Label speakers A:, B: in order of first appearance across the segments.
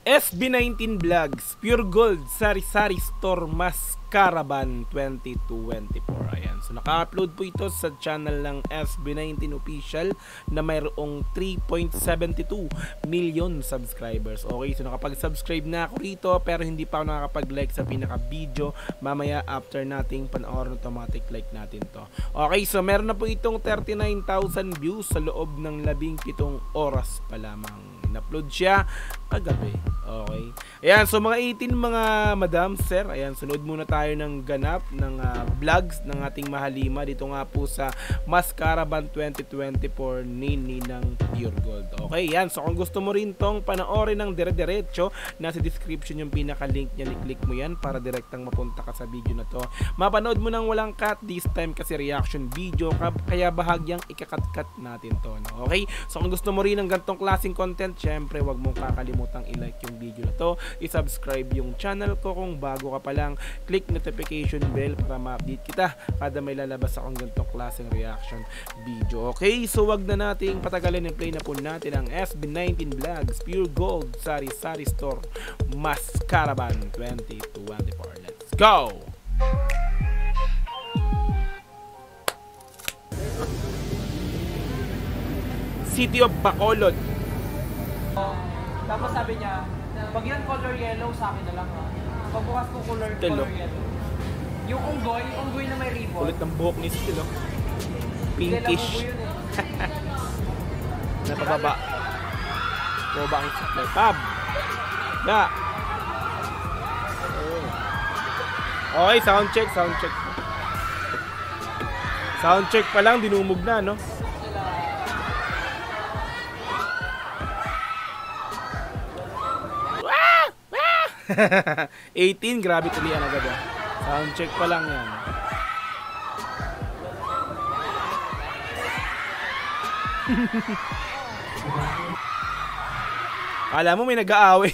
A: SB19 Vlogs, Pure Gold, Sari-Sari Store, Mascaraban 2024. Ayan. So naka-upload po ito sa channel ng SB19 Official na mayroong 3.72 million subscribers. Okay, so nakapag-subscribe na ako rito pero hindi pa ako nakakapag-like sa pinaka-video. Mamaya after nating panoorin, automatic like natin to. Okay, so meron na po itong 39,000 views sa loob ng 17 oras pa lamang. In-upload siya kagabi. Okay. Ayan, so mga 18 mga madam, sir. Ayan, sunod muna tayo ng ganap ng vlogs ng ating mahalima dito nga po sa Mascaraban 2024 Nini ng Pure Gold. Okay, yan. So kung gusto mo rin tong panoorin ng dire-diretso, nasa description yung pinaka-link niya. I-click mo yan para direktang mapunta ka sa video na to. Mapanood mo nang walang cut this time kasi reaction video kaya bahagyang ikakat-cut natin to. No? Okay? So kung gusto mo rin ng gantong klaseng content, syempre wag mong kakalimutang i-like yung video na to, i-subscribe yung channel ko kung bago ka pa lang, click notification bell para ma-update kita kada may lalabas akong ganitong klaseng reaction video. Okay, so wag na nating patagalin, play na po natin ang SB19 Vlogs, Pure Gold, Sari-Sari Store, Mascaraban 2024. Let's go! City of Bacolod.
B: Tapos sabi niya, pag yan color yellow, sa akin na lang ha. Pagbukas ko color yellow. Yung unggoy na may ribbon.
A: Kulit ng buhok ni Stilo. Pinkish. Napababa. Baba ang supply. Pab! Da! Okay, sound check. Sound check pa lang, dinumog na, no? Ah! 18, grabe tulian agad ah. Sound check pa lang yan. Kala mo may nag-aaway.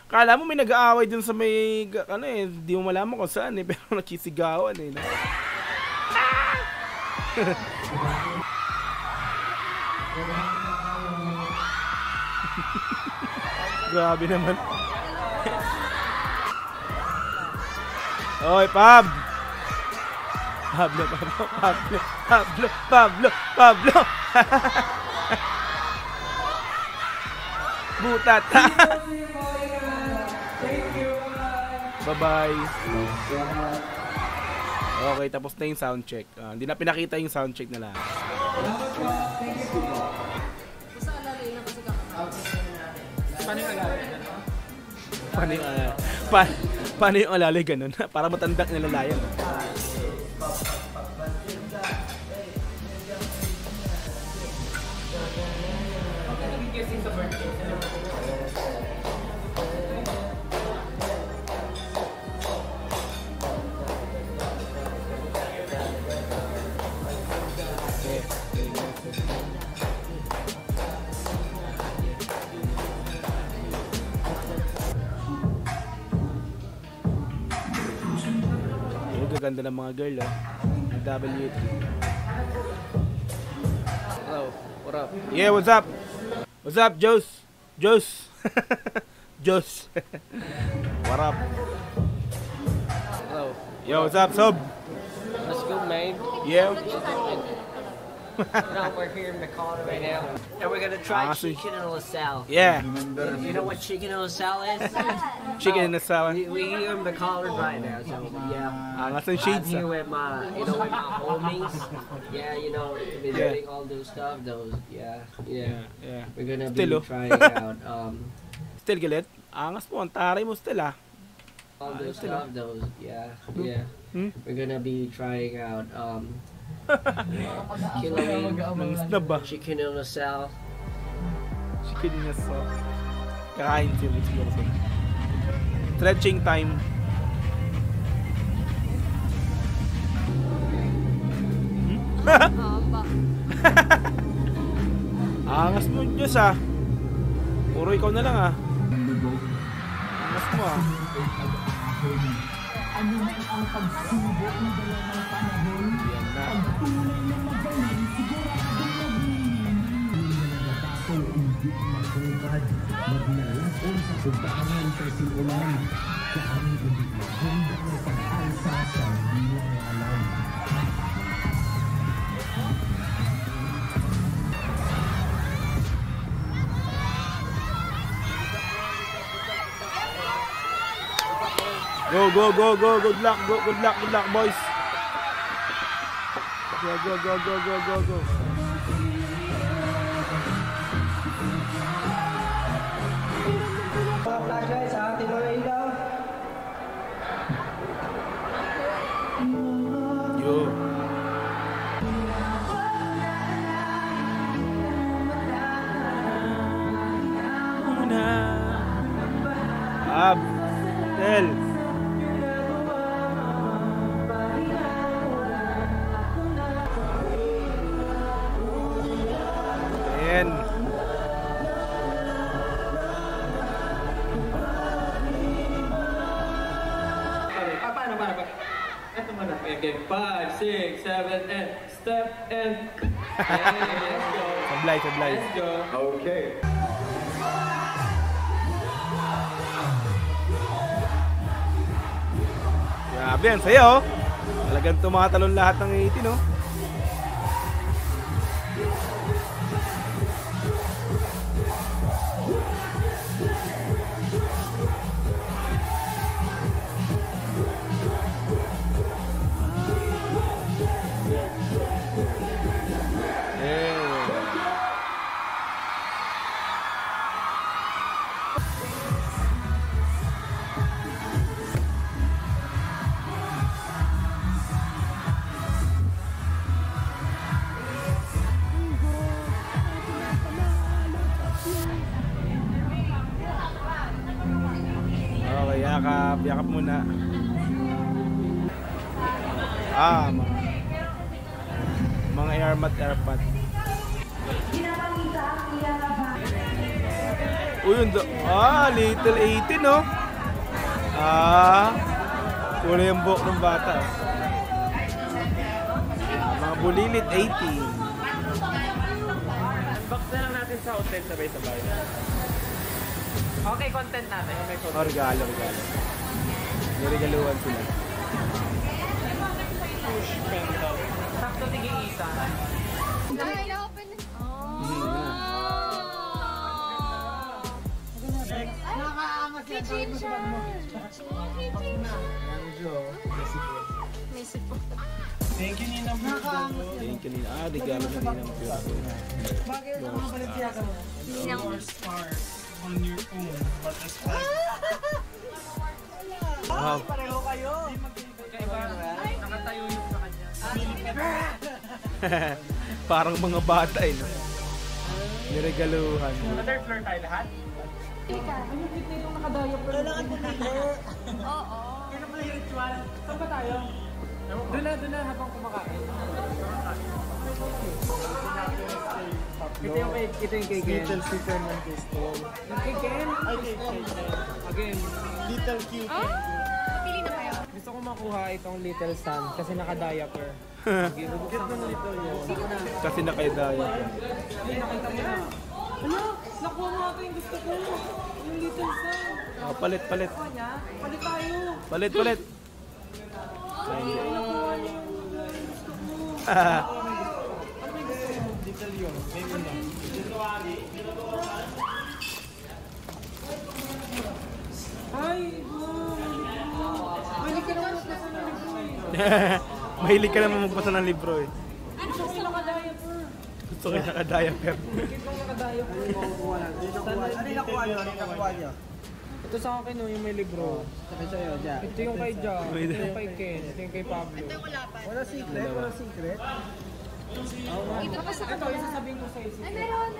A: Kala mo may nag-aaway dun sa may ano eh, di mo malaman kung saan eh, pero nagsisigawan eh. Grabe naman. Oy, Pab! Pablo! Butata! Bye-bye. Okay, tapos na yung sound check. Hindi na pinakita yung sound check na lang. Paano yung alalay ganun? Para matanda nilalayan. Ganda ng mga girl, oh. W3. Hello, what up? Yeah, what's up? What's up, Jos? Jos. What up?
B: Hello.
A: Yo, what's up, Sob?
B: Let's go, man.
A: Yeah.
B: No, we're here in McAllen right now, and we're gonna try chicken and LaSalle.
A: Yeah.
B: You know what chicken and LaSalle is?
A: Chicken and LaSalle.
B: We're here in McAllen right now, so yeah.
A: Angas ng shades.
B: I'm here with my, with my homies. Yeah, been doing all those stuff. Yeah. We're gonna be trying out
A: Still galit? Angas mo, ang taray mo still ah.
B: all those stuff. Yeah. We're gonna be trying out
A: Mga snub ba?
B: chicken and LaSalle.
A: Chicken and LaSalle. Kakain sila siguro sila. Stretching time. Angas mo Diyos ah. Puro ikaw na lang ah. Angas mo ah.
C: Ano ang pagsubok ng dalawang panahon? Pagtunay na magaling, siguradong maging. Hindi na nagkataw, hindi magugad. Maglalakon sa subahan sa siulan. Saan hindi maganda ng pag-alsa sa bilang alam.
A: Go, go, go, go. Good luck, good luck, boys. Go, go, go, go, go, go, go.
B: Mga flashlights sa ating mga ilaw.
A: Yo. Abdel. Ayan.
B: Paano? Ito muna. Okay, 5, 6, 7, and step and... let's go.
A: Sablay.
B: Let's go. Okay.
A: Grabe yan, saya oh. Talagang tumatalon lahat ng 18 oh. Yakap muna. Mga airmat. Uy, little 18 no? Kulay yung buhok ng bata. Mga bulilit 18.
D: Unbox na lang natin sa hotel sabay-sabay. Okay, content natin.
A: Regalo. May regaluhan sila.
D: Push pen daw. Sakto tiging isa.
E: open. Nakaangas yan. May sipon.
D: Thank you, Ninang Pure.
A: Thank you, Nina. Regalo na Ninang Pure.
E: Bakit ang mga Balenciaga mo?
D: Your stars on your own. But as well.
A: Wow.
E: Pareho kayo.
D: Nakatayo yung sa kanya.
A: Parang mga bata eh. No? Niregaluhan.
D: Other floor tayo lahat?
E: Ano kita yung nakadayo pero kailangan mo nila. Oo.
D: Kailan pala yung ritual? Saan ba tayo? Doon na habang kumakain. Ito yung kay Ken.
E: Little Superman Crystal.
D: Yung kay Ken? Ay, kay Ken. Again.
E: Little cute.
F: Pili na kayo.
D: Gusto ko makuha itong little sun kasi naka-diaper.
E: Get mo nito yun.
A: Kasi nakaidaya.
D: Hindi, nakita mo na. Ano? Nakuha mo ito yung gusto ko. Yung little sun.
A: Palit.
D: Palit tayo.
A: Palit.
D: Nakuha niya yung gusto mo. Ano yung gusto mo? Little yun. May una. Ay, mahilig ka naman magbasa ng libro eh.
A: Mahilig ka naman magbasa ng libro eh.
D: Gusto ko naka-diaper.
A: Gusto ko naka-diaper.
D: Bakit kong naka-diaper?
E: Ano yung nakuha niyo?
D: Ito sa akin yung may libro.
E: Sabi sa'yo, Jack.
D: Ito yung kay Jack. Ito yung kay Ken. Ito yung kay Pablo.
F: Ito yung wala pa.
E: Wala secret?
F: Ito pa sa
D: Ito, yung sasabihin ko sa'yo.
F: Ay, meron.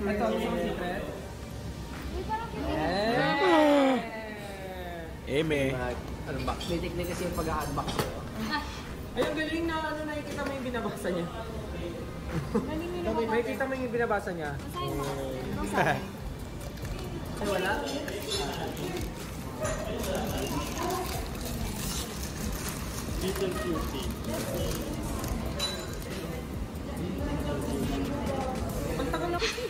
D: Ito, yung secret.
F: Uy, parang
A: Eme.
B: Unbox. May technique kasi yung pag-unbox.
D: Ay, ang galing na nakikita mo yung binabasa niya. Nakikita mo yung binabasa niya.
F: Masahin mo. Anong sabi?
D: Ay, wala? Little cutie. Ang tagal na kasi.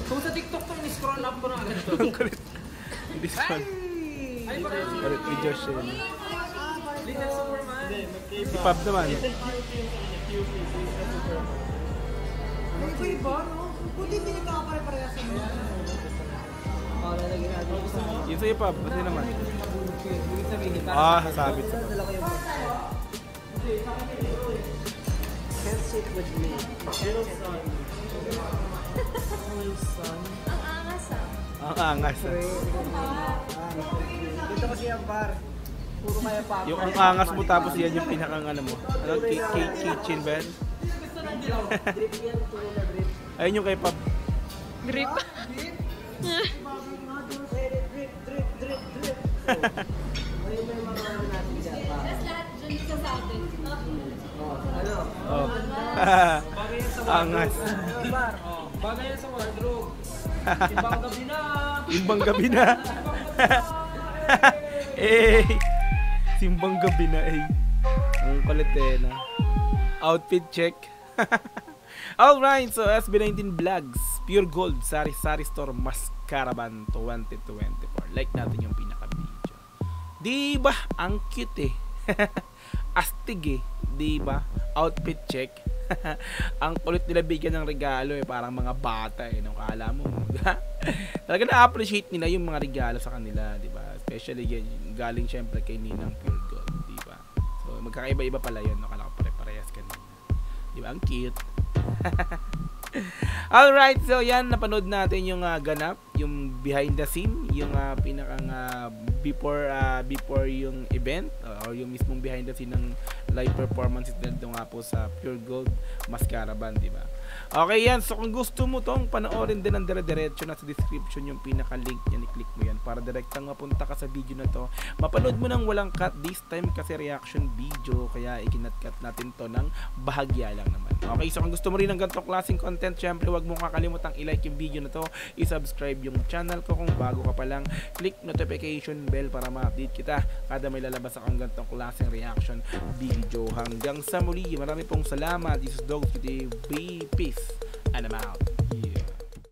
D: Kung sa TikTok to, ni-scroll up ko na agad to.
A: Ang kulit. Hindi scroll.
D: Ay, parang
A: Kulit ni Josh yun.
D: Little Superman.
A: Si Pab naman.
E: Iba-iba, no? Buti hindi nagkakapare-parehas sa mga.
B: Lalagyan natin sa
A: Yun sa'yo Pab, kasi naman.
B: ibig sabihin,
A: Sabit.
B: dala ko yung can't sit with me.
F: Ang angas ah.
A: Ang angas.
B: Dito kasi ang bar. Puro kaya pa.
A: Yung ang angas mo tapos yan yung pinakang ano mo. Ano, kitchen ba yan?
B: Drip yan, puro na drip.
A: Ayun yung kay Pab.
F: Grip.
B: Drip. Ayun na yung mga ano natin dyan.
F: Tapos lahat dyan sa atin.
B: Ano?
A: Oh.
D: Bagay yan sa
A: Angas.
B: Ano bar?
D: Bagay yan sa wardrobe. Ibang gabi na.
A: Simbang gabi na. Eh. Simbang gabi na eh. Ang kulit eh na. Outfit check. Alright, so SB19 Vlogs, Pure Gold, Sari-Sari Store, Mascaraban 2024. Like natin yung pinaka-video. Diba? Ang cute eh. Astig eh. Diba? Outfit check. Ang kulit nila bigyan ng regalo eh. Parang mga bata eh. Nung kala mo. Talaga na-appreciate nila yung mga regalo sa kanila. Diba? Especially yan, galing syempre kay Ninang Pure Gold. Diba? So magkakaiba-iba pala yun. Nakala ko pare-parehas kanina. Diba? Ang cute. Alright, so yan, napanood natin yung ganap, yung behind the scene, yung pinakang before yung event, or yung mismong behind the scene ng live performance dito nga po sa Pure Gold Mascaraban, di ba? Okay yan, so kung gusto mo tong panoorin din ng dire-diretso, nasa description yung pinaka-link niya, i-click mo yan para direktang mapunta ka sa video na to. Mapanood mo nang walang cut this time kasi reaction video, kaya ikinat-cut natin to ng bahagya lang naman. Okay, so kung gusto mo rin ng ganitong klaseng content, syempre wag mo kakalimutang i-like yung video na to, i-subscribe yung channel ko kung bago ka pa lang, click notification bell para ma-update kita kada may lalabas akong ganitong klaseng reaction video. Hanggang sa muli, marami pong salamat. This is Dogs TV. Peace and I'm out. Yeah.